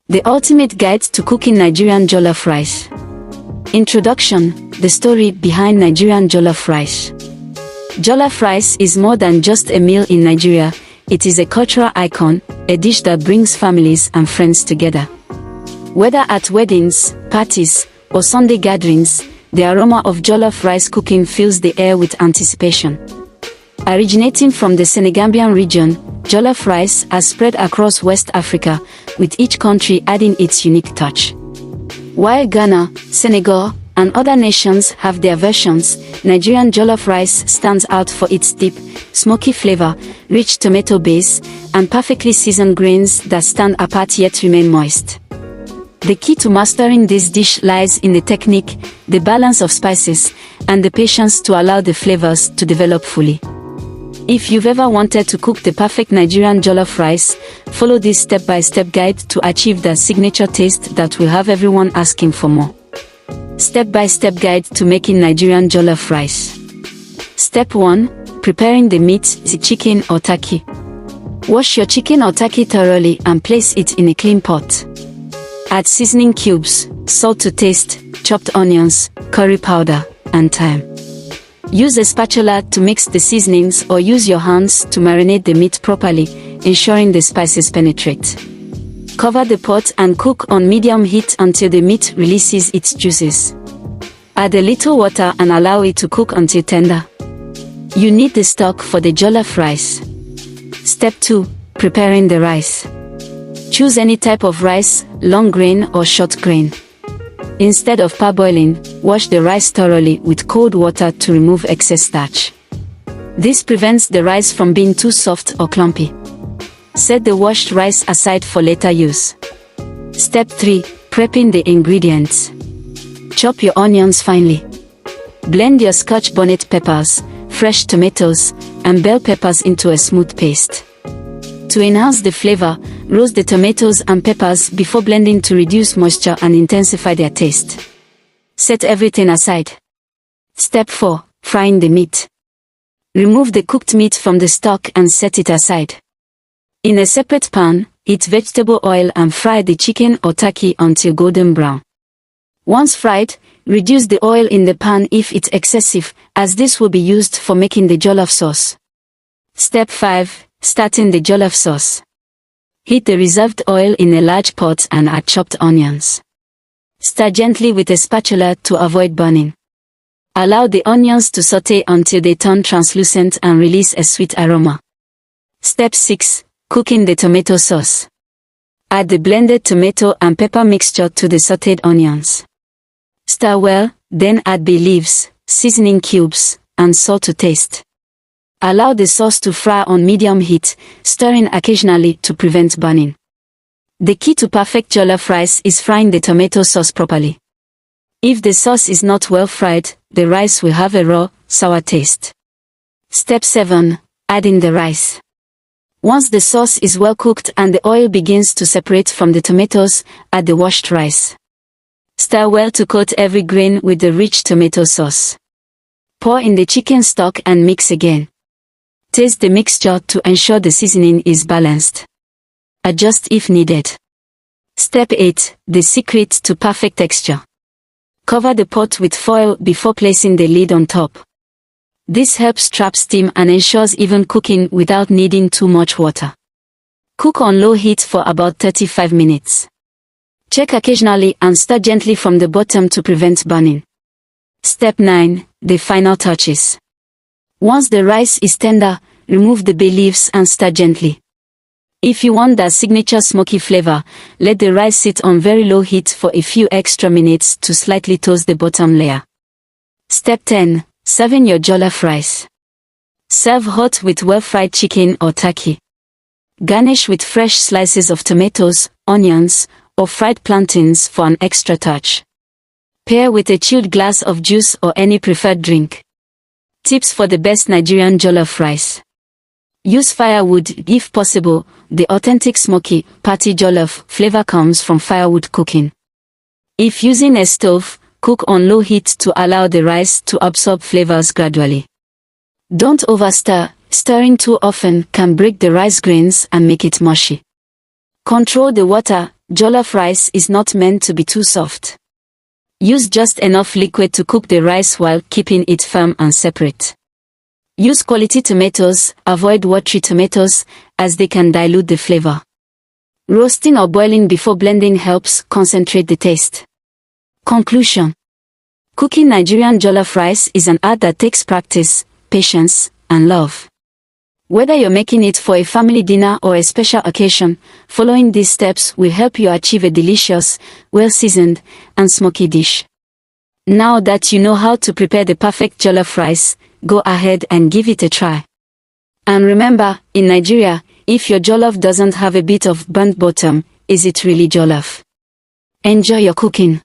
The ultimate guide to cooking Nigerian jollof rice. Introduction: the story behind Nigerian jollof rice. Jollof rice is more than just a meal in Nigeria. It is a cultural icon, a dish that brings families and friends together. Whether at weddings, parties, or Sunday gatherings, the aroma of jollof rice cooking fills the air with anticipation. Originating from the Senegambian region, jollof rice has spread across West Africa, with each country adding its unique touch. While Ghana, Senegal, and other nations have their versions, Nigerian jollof rice stands out for its deep, smoky flavor, rich tomato base, and perfectly seasoned grains that stand apart yet remain moist. The key to mastering this dish lies in the technique, the balance of spices, and the patience to allow the flavors to develop fully. If you've ever wanted to cook the perfect Nigerian jollof rice, follow this step-by-step guide to achieve that signature taste that will have everyone asking for more. Step-by-step guide to making Nigerian jollof rice. Step 1. Preparing the meat, the chicken or turkey. Wash your chicken or turkey thoroughly and place it in a clean pot. Add seasoning cubes, salt to taste, chopped onions, curry powder, and thyme. Use a spatula to mix the seasonings or use your hands to marinate the meat properly, ensuring the spices penetrate. Cover the pot and cook on medium heat until the meat releases its juices. Add a little water and allow it to cook until tender. You need the stock for the jollof rice. Step 2. Preparing the rice. Choose any type of rice, long grain or short grain. Instead of parboiling, wash the rice thoroughly with cold water to remove excess starch. This prevents the rice from being too soft or clumpy. Set the washed rice aside for later use. Step 3. Prepping the ingredients. Chop your onions finely. Blend your Scotch bonnet peppers, fresh tomatoes, and bell peppers into a smooth paste. To enhance the flavor, roast the tomatoes and peppers before blending to reduce moisture and intensify their taste. Set everything aside. Step 4. Frying the meat. Remove the cooked meat from the stock and set it aside. In a separate pan, heat vegetable oil and fry the chicken or turkey until golden brown. Once fried, reduce the oil in the pan if it's excessive, as this will be used for making the jollof sauce. Step 5. Starting the jollof sauce. Heat the reserved oil in a large pot and add chopped onions. Stir gently with a spatula to avoid burning. Allow the onions to saute until they turn translucent and release a sweet aroma. Step 6. Cooking the tomato sauce. Add the blended tomato and pepper mixture to the sauteed onions. Stir well, then add bay leaves, seasoning cubes, and salt to taste. Allow the sauce to fry on medium heat, stirring occasionally to prevent burning. The key to perfect jollof rice is frying the tomato sauce properly. If the sauce is not well fried, the rice will have a raw, sour taste. Step 7. Adding the rice. Once the sauce is well cooked and the oil begins to separate from the tomatoes, add the washed rice. Stir well to coat every grain with the rich tomato sauce. Pour in the chicken stock and mix again. Taste the mixture to ensure the seasoning is balanced. Adjust if needed. Step 8. The secret to perfect texture. Cover the pot with foil before placing the lid on top. This helps trap steam and ensures even cooking without needing too much water. Cook on low heat for about 35 minutes. Check occasionally and stir gently from the bottom to prevent burning. Step 9. The final touches. Once the rice is tender, remove the bay leaves and stir gently. If you want that signature smoky flavor, let the rice sit on very low heat for a few extra minutes to slightly toast the bottom layer. Step 10. Serving your jollof rice. Serve hot with well-fried chicken or turkey. Garnish with fresh slices of tomatoes, onions, or fried plantains for an extra touch. Pair with a chilled glass of juice or any preferred drink. Tips for the best Nigerian jollof rice. Use firewood if possible. The authentic smoky, party jollof flavor comes from firewood cooking. If using a stove, cook on low heat to allow the rice to absorb flavors gradually. Don't overstir. Stirring too often can break the rice grains and make it mushy. Control the water, Jollof rice is not meant to be too soft. Use just enough liquid to cook the rice while keeping it firm and separate. Use quality tomatoes, avoid watery tomatoes, as they can dilute the flavor. Roasting or boiling before blending helps concentrate the taste. Conclusion. Cooking Nigerian jollof rice is an art that takes practice, patience, and love. Whether you're making it for a family dinner or a special occasion, following these steps will help you achieve a delicious, well-seasoned, and smoky dish. Now that you know how to prepare the perfect jollof rice, go ahead and give it a try. And remember, in Nigeria, if your jollof doesn't have a bit of burnt bottom, is it really jollof? Enjoy your cooking.